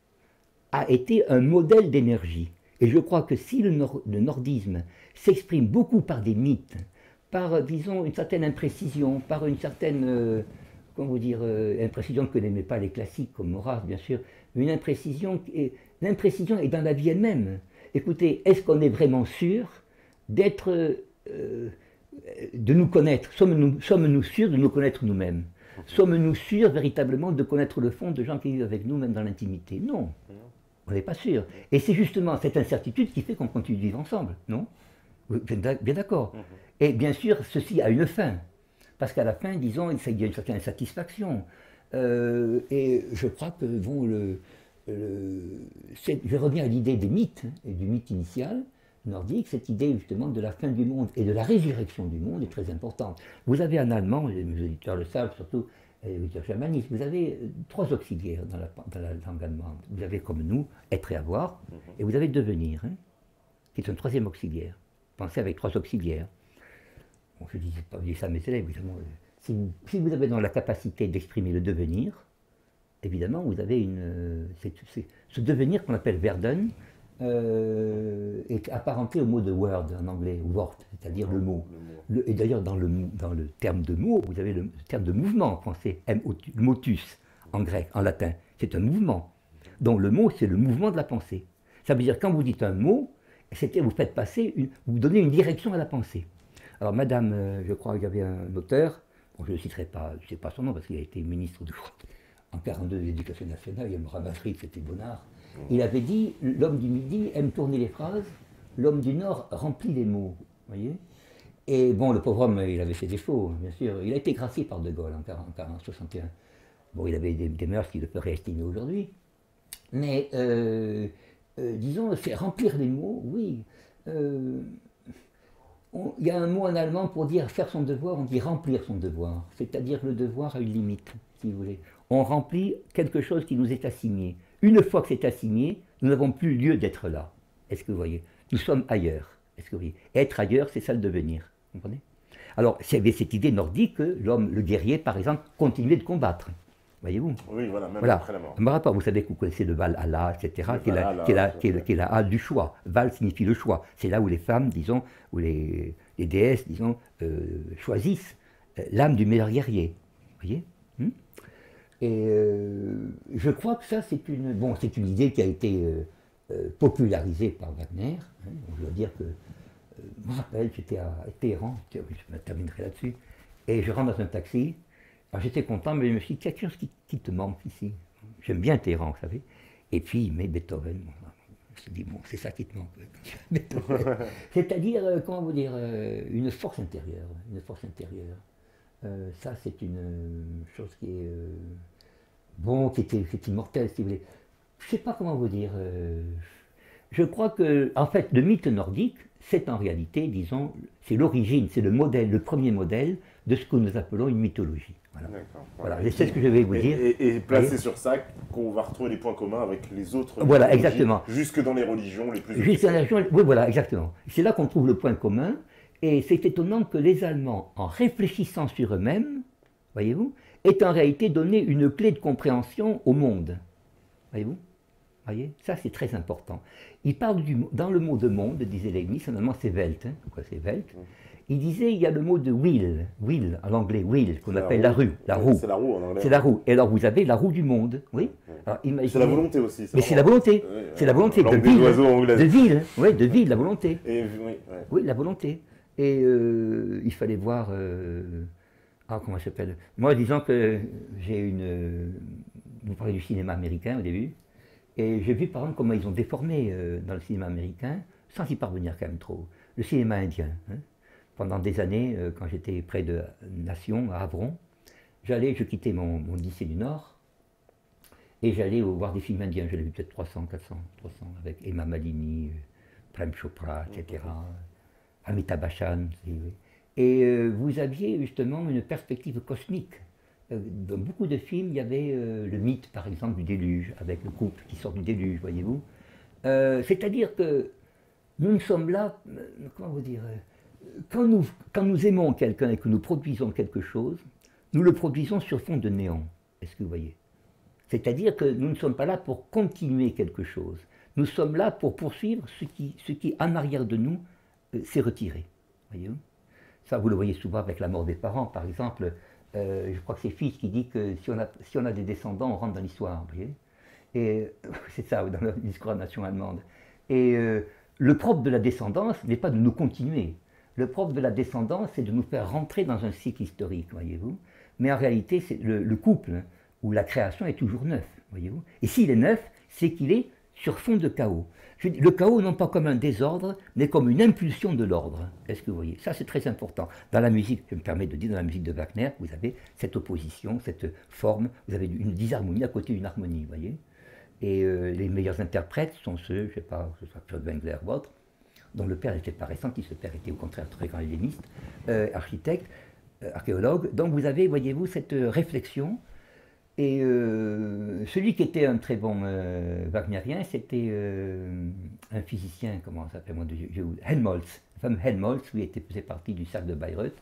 a été un modèle d'énergie. Et je crois que si le nordisme s'exprime beaucoup par des mythes, par, disons, une certaine imprécision, par une certaine, imprécision que n'aimaient pas les classiques, comme Maurras, bien sûr, une imprécision, l'imprécision est dans la vie elle-même. Écoutez, est-ce qu'on est vraiment sûr de nous connaître? Sommes-nous sûrs de nous connaître nous-mêmes? Sommes-nous sûrs véritablement de connaître le fond de gens qui vivent avec nous, même dans l'intimité? Non. On n'est pas sûr. Et c'est justement cette incertitude qui fait qu'on continue de vivre ensemble, non? Bien d'accord. Et bien sûr, ceci a une fin. Parce qu'à la fin, disons, il y a une certaine insatisfaction. Et je crois que, je reviens à l'idée des mythes, et du mythe initial nordique, cette idée justement de la fin du monde et de la résurrection du monde est très importante. Vous avez en allemand, les auditeurs le savent surtout, les auditeurs germanistes, vous avez trois auxiliaires dans la langue allemande. Vous avez comme nous, être et avoir, et vous avez devenir, hein, qui est un troisième auxiliaire. Pensez avec trois auxiliaires. Bon, je dis ça à mes élèves, évidemment. Si vous avez dans la capacité d'exprimer le devenir, évidemment, vous avez ce devenir qu'on appelle werden, est apparenté au mot de word en anglais, wort, c'est-à-dire le mot. Et d'ailleurs, dans le terme de mot, vous avez le terme de mouvement en français, motus en grec, en latin. C'est un mouvement. Donc le mot, c'est le mouvement de la pensée. Ça veut dire quand vous dites un mot, vous faiت passer, vous donnez une direction à la pensée. Alors madame, je crois qu'il y avait un auteur, bon, je ne citerai pas, je ne sais pas son nom parce qu'il a été ministre en 1942 de l'Éducation nationale, il y a Mourad Masri, c'était Bonnard. Il avait dit, l'homme du Midi aime tourner les phrases, l'homme du Nord remplit les mots. Voyez. Et bon, le pauvre homme, il avait ses défauts, bien sûr. Il a été gracié par De Gaulle en 1961. Bon, il avait des mœurs qui le feraient estimer aujourd'hui. Mais, disons, c'est remplir les mots, oui. Il y a un mot en allemand pour dire faire son devoir, on dit remplir son devoir. C'est-à-dire le devoir a une limite, si vous voulez. On remplit quelque chose qui nous est assigné. Une fois que c'est assigné, nous n'avons plus lieu d'être là. Est-ce que vous voyez? Nous sommes ailleurs. Est-ce que vous voyez? Être ailleurs, c'est ça le devenir. Vous comprenez? Alors, il y avait cette idée nordique que l'homme, le guerrier, par exemple, continuait de combattre. voyez-vous. Oui, voilà, même Voilà. après la mort. Par rapport, vous savez que vous connaissez le Valhalla, etc., Le qui est Valhalla, qui est la hall du choix. Val signifie le choix. C'est là où les femmes, disons, où les déesses, disons, choisissent l'âme du meilleur guerrier. Vous voyez. Et je crois que ça, c'est c'est une idée qui a été popularisée par Wagner. Je dois dire que, je me rappelle, j'étais à Téhéran, je terminerai là-dessus, et je rentre dans un taxi. Alors j'étais content, mais je me suis dit, il y a quelque chose qui te manque ici. J'aime bien Téhéran, vous savez. Et puis il met Beethoven. Je me suis dit, bon, c'est ça qui te manque. C'est-à-dire, comment vous dire, une force intérieure. Une force intérieure. Ça, c'est une chose qui est qui est immortelle, si vous voulez. Je ne sais pas comment vous dire. Je crois que, en fait, le mythe nordique, c'est en réalité, disons, c'est l'origine, c'est le modèle, le premier modèle de ce que nous appelons une mythologie. Voilà. Voilà. C'est ce que je vais vous dire. Et placé sur ça, qu'on va retrouver les points communs avec les autres. Voilà, exactement. Jusque dans les religions les plus. Jusque dans les religions, oui, voilà, exactement. C'est là qu'on trouve le point commun. Et c'est étonnant que les Allemands, en réfléchissant sur eux-mêmes, voyez-vous, aient en réalité donné une clé de compréhension au monde. Voyez-vous? Voyez, ça c'est très important. Il parle dans le mot de monde, disait Leibniz, en allemand c'est Welt. Pourquoi c'est Welt? Il disait il y a le mot de will en anglais, will, qu'on appelle la roue. C'est la roue en anglais. C'est la roue. Et alors vous avez la roue du monde, oui. C'est la volonté aussi. Mais c'est la volonté. C'est la volonté de ville. De ville, oui, de ville, la volonté. Oui, la volonté. Et il fallait voir. Comment ça s'appelle? Moi, disons que j'ai vous parlez du cinéma américain au début. Et j'ai vu par exemple comment ils ont déformé dans le cinéma américain, sans y parvenir quand même trop, le cinéma indien. Pendant des années, quand j'étais près de Nation, à Havron, je quittais mon lycée du Nord, et j'allais voir des films indiens. J'en ai vu peut-être 300, avec Hema Malini, Prem Chopra, etc., Amitabh Bachchan. Et vous aviez justement une perspective cosmique. Dans beaucoup de films, il y avait le mythe, par exemple, du déluge, avec le couple qui sort du déluge, voyez-vous. C'est-à-dire que nous sommes là, comment vous dire, quand nous aimons quelqu'un et que nous produisons quelque chose, nous le produisons sur fond de néant. Est-ce que vous voyez? C'est-à-dire que nous ne sommes pas là pour continuer quelque chose. Nous sommes là pour poursuivre ce qui en arrière de nous, s'est retiré. Voyez-vous? Ça, vous le voyez souvent avec la mort des parents, par exemple. Je crois que c'est Fils qui dit que si on a des descendants, on rentre dans l'histoire, vous voyez. Et c'est ça, dans le discours de la nation allemande. Et le propre de la descendance n'est pas de nous continuer. Le propre de la descendance, c'est de nous faire rentrer dans un cycle historique, voyez-vous. Mais en réalité, le couple ou la création est toujours neuf, voyez-vous. Et s'il est neuf, c'est qu'il est sur fond de chaos. Le chaos, non pas comme un désordre, mais comme une impulsion de l'ordre. Est-ce que vous voyez? Ça, c'est très important. Dans la musique, je me permets de dire, dans la musique de Wagner, vous avez cette opposition, cette forme, vous avez une disharmonie à côté d'une harmonie, vous voyez? Et les meilleurs interprètes sont ceux, je ne sais pas, ce soit Kurt Wengler ou autre, dont le père n'était pas récentiste, le père était au contraire très grand helléniste, architecte, archéologue. Donc vous avez, voyez-vous, cette réflexion. Et celui qui était un très bon wagnérien, c'était un physicien, comment ça s'appelle, Helmholtz. Le fameux Helmholtz, lui, faisait partie du cercle de Bayreuth,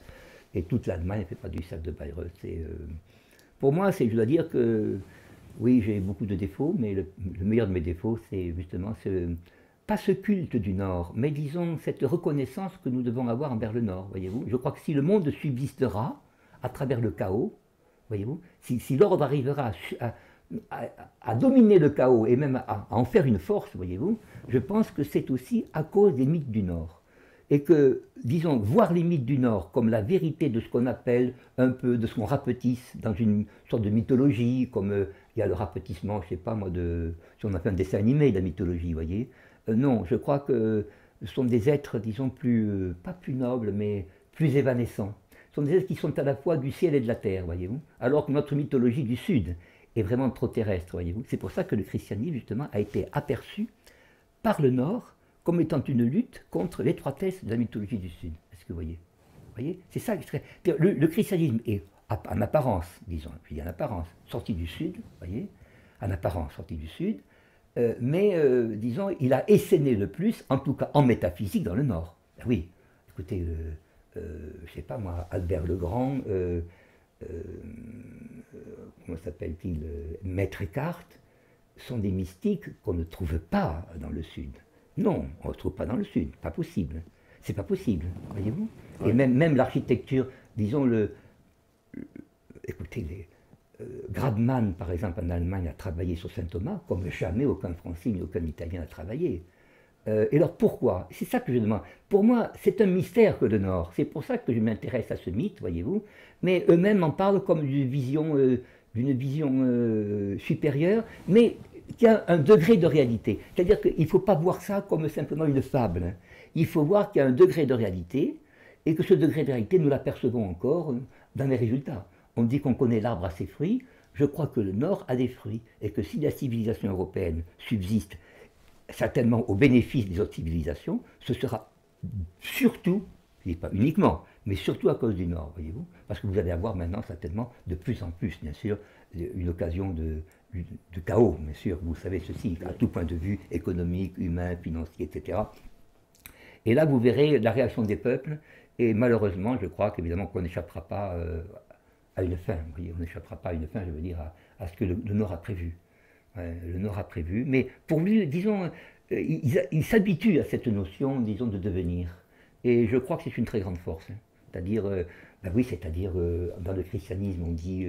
et toute l'Allemagne fait partie du cercle de Bayreuth. Pour moi, je dois dire que, oui, j'ai beaucoup de défauts, mais le meilleur de mes défauts, c'est justement pas ce culte du Nord, mais disons cette reconnaissance que nous devons avoir envers le Nord, voyez-vous. Je crois que si le monde subsistera à travers le chaos, voyez-vous, si l'ordre arrivera à dominer le chaos et même à en faire une force, voyez-vous, je pense que c'est aussi à cause des mythes du Nord. Et que, disons, voir les mythes du Nord comme la vérité de ce qu'on appelle un peu, de ce qu'on rapetisse dans une sorte de mythologie, comme il y a le rapetissement, je ne sais pas moi, si on a fait un dessin animé de la mythologie, vous voyez. Non, je crois que ce sont des êtres, disons, pas plus nobles, mais plus évanescents. Ce sont des êtres qui sont à la fois du ciel et de la terre, voyez-vous, alors que notre mythologie du Sud est vraiment trop terrestre, voyez-vous. C'est pour ça que le christianisme, justement, a été aperçu par le Nord comme étant une lutte contre l'étroitesse de la mythologie du Sud. Est-ce que vous voyez? C'est ça qui serait... Le christianisme est, en apparence, disons, je dis en apparence, sorti du Sud, voyez, en apparence sorti du Sud, mais, disons, il a essaimé le plus, en tout cas en métaphysique, dans le Nord. Ben oui, écoutez, je ne sais pas moi, Albert le Grand, comment s'appelle-t-il, Maître Eckhart, sont des mystiques qu'on ne trouve pas dans le Sud. Non, on ne le trouve pas dans le Sud, pas possible. C'est pas possible, voyez-vous. Ouais. Et même l'architecture, disons écoutez, Gradman, par exemple, en Allemagne, a travaillé sur Saint-Thomas, comme jamais aucun Français ni aucun Italien a travaillé. Et alors pourquoi? C'est ça que je demande. Pour moi, c'est un mystère que le Nord. C'est pour ça que je m'intéresse à ce mythe, voyez-vous. Mais eux-mêmes en parlent comme d'une vision supérieure, mais qui a un degré de réalité. C'est-à-dire qu'il ne faut pas voir ça comme simplement une fable. Hein. Il faut voir qu'il y a un degré de réalité, et que ce degré de réalité, nous l'apercevons encore dans les résultats. On dit qu'on connaît l'arbre à ses fruits. Je crois que le Nord a des fruits, et que si la civilisation européenne subsiste, certainement au bénéfice des autres civilisations, ce sera surtout, je ne dis pas uniquement, mais surtout à cause du Nord, voyez-vous, parce que vous allez avoir maintenant certainement de plus en plus, bien sûr, une occasion de chaos, bien sûr, vous savez ceci, à tout point de vue économique, humain, financier, etc. Et là, vous verrez la réaction des peuples, et malheureusement, je crois qu'évidemment qu'on n'échappera pas à une fin, vous voyez, on n'échappera pas à une fin, je veux dire, à ce que le Nord a prévu. Le Nord a prévu, mais pour lui, disons, il s'habitue à cette notion, disons, de devenir. Et je crois que c'est une très grande force. Hein. C'est-à-dire, ben oui, c'est-à-dire, dans le christianisme, on dit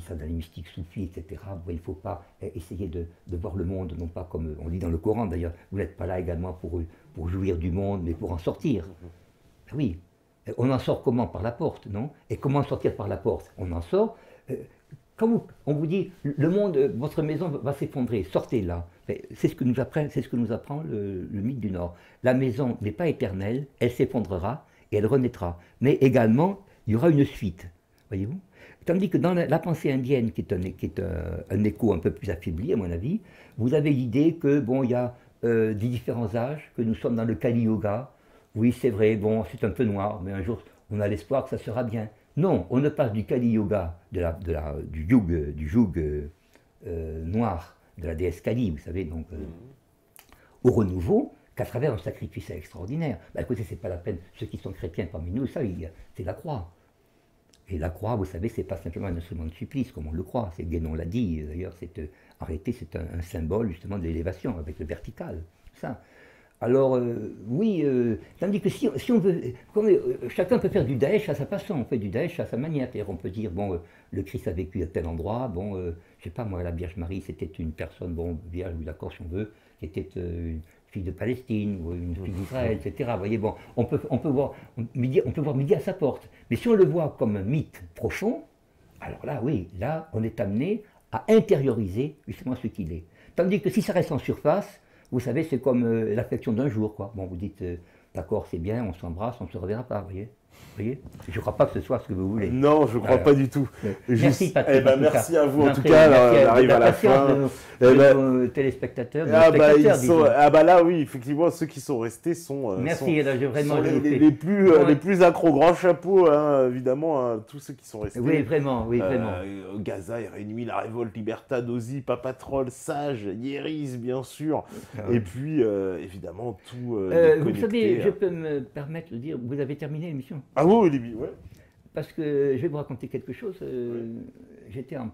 ça dans les mystiques soufis, etc. Bon, il ne faut pas essayer de voir le monde, non pas comme on dit dans le Coran d'ailleurs, vous n'êtes pas là également pour jouir du monde, mais pour en sortir. Ben oui, on en sort comment? Par la porte, non? Et comment sortir par la porte? On en sort. Quand on vous dit, le monde, votre maison va s'effondrer, sortez là. C'est ce que nous apprend le mythe du Nord. La maison n'est pas éternelle, elle s'effondrera et elle renaîtra. Mais également, il y aura une suite, voyez-vous. Tandis que dans la pensée indienne, qui est un écho un peu plus affaibli, à mon avis, vous avez l'idée que, bon, il y a des différents âges, que nous sommes dans le Kali Yoga. Oui, c'est vrai, bon, c'est un peu noir, mais un jour, on a l'espoir que ça sera bien. Non, on ne passe du Kali Yoga, du Youg noir, de la déesse Kali, vous savez, donc, au renouveau, qu'à travers un sacrifice extraordinaire. Ben, écoutez, c'est pas la peine, ceux qui sont chrétiens parmi nous, ça, c'est la croix. Et la croix, vous savez, c'est pas simplement un instrument de supplice, comme on le croit. C'est Guénon l'a dit, d'ailleurs, en réalité, c'est un symbole justement de l'élévation, avec le vertical. Ça. Alors, oui, tandis que si on veut, chacun peut faire du Daesh à sa façon, on fait du Daesh à sa manière. C'est-à-dire, on peut dire, bon, le Christ a vécu à tel endroit, bon, je sais pas, moi, la Vierge Marie, c'était une personne, bon, vierge, oui, d'accord, si on veut, qui était une fille de Palestine, ou une fille d'Israël, etc. Vous voyez, bon, on peut voir midi à sa porte. Mais si on le voit comme un mythe profond, alors là, oui, là, on est amené à intérioriser justement ce qu'il est. Tandis que si ça reste en surface, vous savez, c'est comme l'affection d'un jour, quoi. Bon, vous dites, d'accord, c'est bien, on s'embrasse, on ne se reverra pas, vous voyez. Je ne crois pas que ce soit ce que vous voulez. Non, je ne crois pas du tout. Merci, Patrick. Eh ben, merci à vous, en tout cas. On arrive à la fin. De nos téléspectateurs, de nos spectateurs, ah bah là, oui, effectivement, ceux qui sont restés sont, merci, là, vraiment, les plus accros. Grand chapeau, hein, évidemment, hein, tous ceux qui sont restés. Oui, vraiment, oui, vraiment. Gaza, Ennemi, La Révolte, Libertad, Ozzy, Papatrol, Sage, Yeriz, bien sûr. Et puis, évidemment, tout. Vous savez, je peux me permettre de dire, vous avez terminé l'émission? Ah oui, Libye, ouais. Parce que je vais vous raconter quelque chose. J'étais en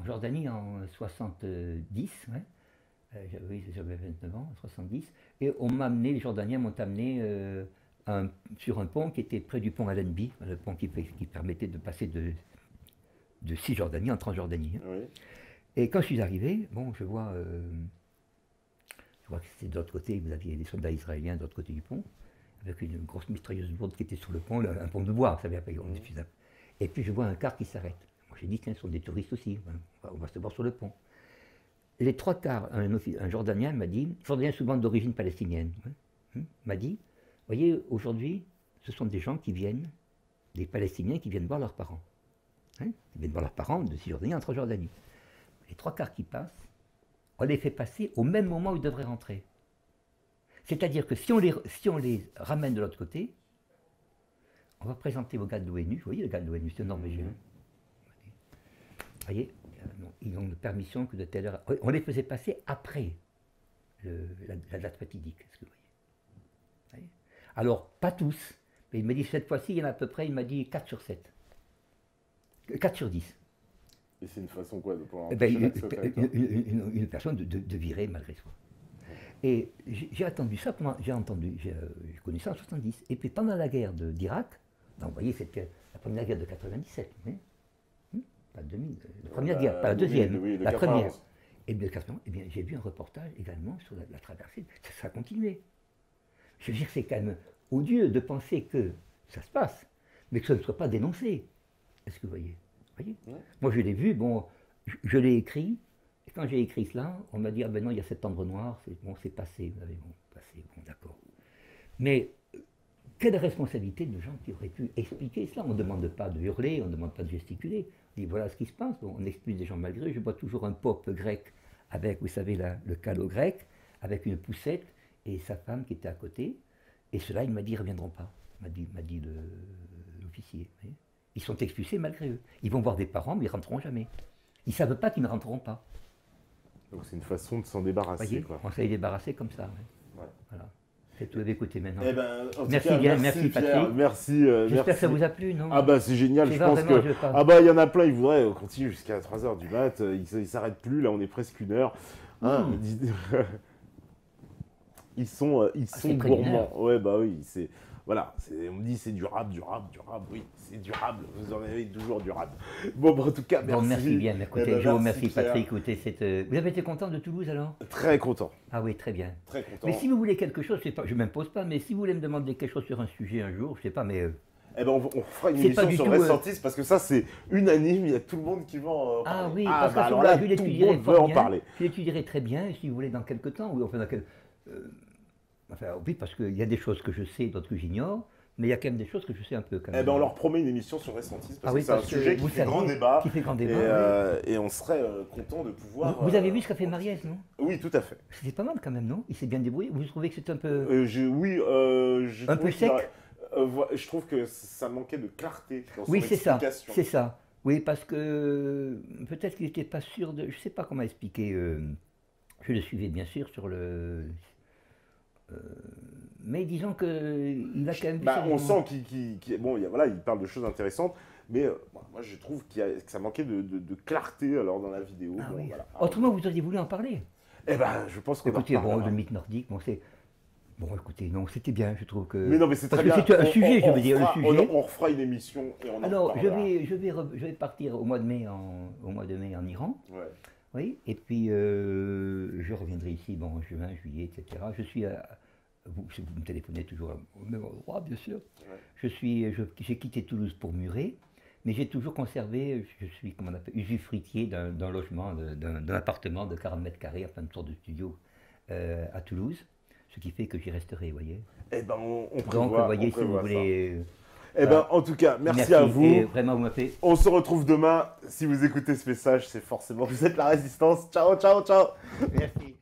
Jordanie en 70, ouais. J'avais 29 ans, 70, et les Jordaniens m'ont amené sur un pont qui était près du pont Allenby, le pont qui permettait de passer de Cisjordanie en Transjordanie. Hein. Oui. Et quand je suis arrivé, bon, je vois que c'était de l'autre côté, vous aviez des soldats israéliens de l'autre côté du pont, avec une grosse mitrailleuse lourde qui était sur le pont, un pont de bois, vous savez, et puis je vois un car qui s'arrête. Moi j'ai dit, tiens, ce sont des touristes aussi, on va se voir sur le pont. Les trois quarts, un Jordanien m'a dit, Jordanien souvent d'origine palestinienne, m'a dit, voyez, aujourd'hui, ce sont des gens qui viennent, des Palestiniens qui viennent voir leurs parents. Ils viennent voir leurs parents de Cisjordanie en Transjordanie. Les trois quarts qui passent, on les fait passer au même moment où ils devraient rentrer. C'est-à-dire que si on les ramène de l'autre côté, on va présenter au gars de l'ONU, vous voyez le gars de l'ONU, c'est un Norvégien. Vous voyez, ils ont une permission que de telle heure. On les faisait passer après la date fatidique, est-ce que vous voyez. Alors, pas tous, mais il m'a dit cette fois-ci, il y en a à peu près, il m'a dit 4 sur 7. 4 sur 10. Et c'est une façon quoi de pouvoir Eh ben, empêcher l'accès au territoire? une personne de virer malgré soi. Et j'ai attendu ça, j'ai connu ça en 70. Et puis pendant la guerre d'Irak, donc vous voyez, c'était la première guerre de 97, mais, pas 2000, la première guerre, pas la deuxième, oui, la première. 91. Et de 91, eh bien, j'ai vu un reportage également sur la traversée, ça a continué. Je veux dire, c'est quand même odieux de penser que ça se passe, mais que ça ne soit pas dénoncé. Est-ce que vous voyez? Ouais. Moi, je l'ai vu, bon, je l'ai écrit, et quand j'ai écrit cela, on m'a dit, ah ben non, il y a septembre noir, c'est passé, vous avez passé, bon, d'accord. Mais quelle responsabilité de gens qui auraient pu expliquer cela? On ne demande pas de hurler, on ne demande pas de gesticuler. On dit, voilà ce qui se passe, bon, on expulse des gens malgré eux. Je vois toujours un pope grec avec, vous savez, le calot grec, avec une poussette, et sa femme qui était à côté. Et cela, il m'a dit, ils ne reviendront pas, m'a dit l'officier. Ils sont expulsés malgré eux. Ils vont voir des parents, mais ils ne rentreront jamais. Ils ne savent pas qu'ils ne rentreront pas. Donc c'est une façon de s'en débarrasser. Voyez, Quoi. on s'est débarrassé comme ça. Ouais. Voilà. C'est tout, écoutez maintenant. Eh ben, en tout Merci cas, bien, merci Pierre, Patrick. merci. J'espère que ça vous a plu, non? Ah bah c'est génial, C'est je pense vraiment, que... je parle. Ah bah il y en a plein, ils voudraient continuer jusqu'à 3h du mat, ils s'arrêtent plus, là on est presque 1 heure. Hein, ils sont c'est près d'une gourmands. heure. Ouais bah oui, c'est... Voilà, on me dit c'est durable, oui, c'est durable, vous en avez toujours durable. Bon, bah, en tout cas, merci. Bon, merci bien, écoutez, Eh ben, je vous merci, remercie Pierre. Patrick. Écoutez, vous avez été content de Toulouse alors? Très content, Ah oui, très bien. très content. Mais si vous voulez quelque chose, je ne m'impose pas, mais si vous voulez me demander quelque chose sur un sujet un jour, je ne sais pas, mais... Eh ben on fera une C'est pas émission du sur tout, Ressortis parce que ça c'est unanime, il y a tout le monde qui va en Ah parler. oui, Ah, parce bah, que alors là, là, je tout le l'étudierai monde veut fort en bien. parler. Je l'étudierai très bien, et si vous voulez, dans quelques temps, oui, enfin, enfin, oui, parce qu'il y a des choses que je sais, d'autres que j'ignore, mais il y a quand même des choses que je sais un peu quand même. Eh ben on leur promet une émission sur Ressentis parce Ah oui, que c'est un parce que sujet qui vous fait savez, grand débat. qui fait grand débat, Et on serait content de pouvoir. Vous avez vu ce qu'a fait Mariès, non? Oui, tout à fait. C'était pas mal quand même, non? Il s'est bien débrouillé. Vous trouvez que c'est un peu... Oui, je Un trouvais peu qu'il sec je trouve que ça manquait de clarté dans son Oui, c'est ça, explication. c'est ça. Oui, parce que peut-être qu'il n'était pas sûr de... Je ne sais pas comment expliquer. Je le suivais bien sûr sur le... mais disons qu'il a quand même... Bah, on sent bon, voilà, il parle de choses intéressantes, mais moi je trouve que ça manquait de clarté alors dans la vidéo. Ah Bon, oui. voilà. Autrement, vous auriez voulu en parler. Eh ben, je pense qu'on en Écoutez, bon, reparlera. le mythe nordique, bon, c'est... Bon, écoutez, non, c'était bien, je trouve que... Mais non, mais c'est Parce très que bien. c'est un sujet, je veux dire, le sujet... On refera une émission et on en Alors, je reparlera. vais partir au mois de mai en Iran. Ouais. Oui, et puis je reviendrai ici, bon, en juin, juillet, etc. Je suis vous me téléphonez toujours au même endroit, bien sûr. Ouais. J'ai quitté Toulouse pour Muret, mais j'ai toujours conservé, je suis, comment on appelle, usufruitier d'un logement, d'un appartement de 40 mètres carrés, enfin une sorte de studio à Toulouse, ce qui fait que j'y resterai, vous voyez. Eh ben, on Donc, prévoit, vous voyez, on si vous prévoit voulez... Eh ben, en tout cas, merci à vous. Et vraiment, vous m'appelez. On se retrouve demain. Si vous écoutez ce message, c'est forcément vous êtes la résistance. Ciao, ciao, ciao. Merci.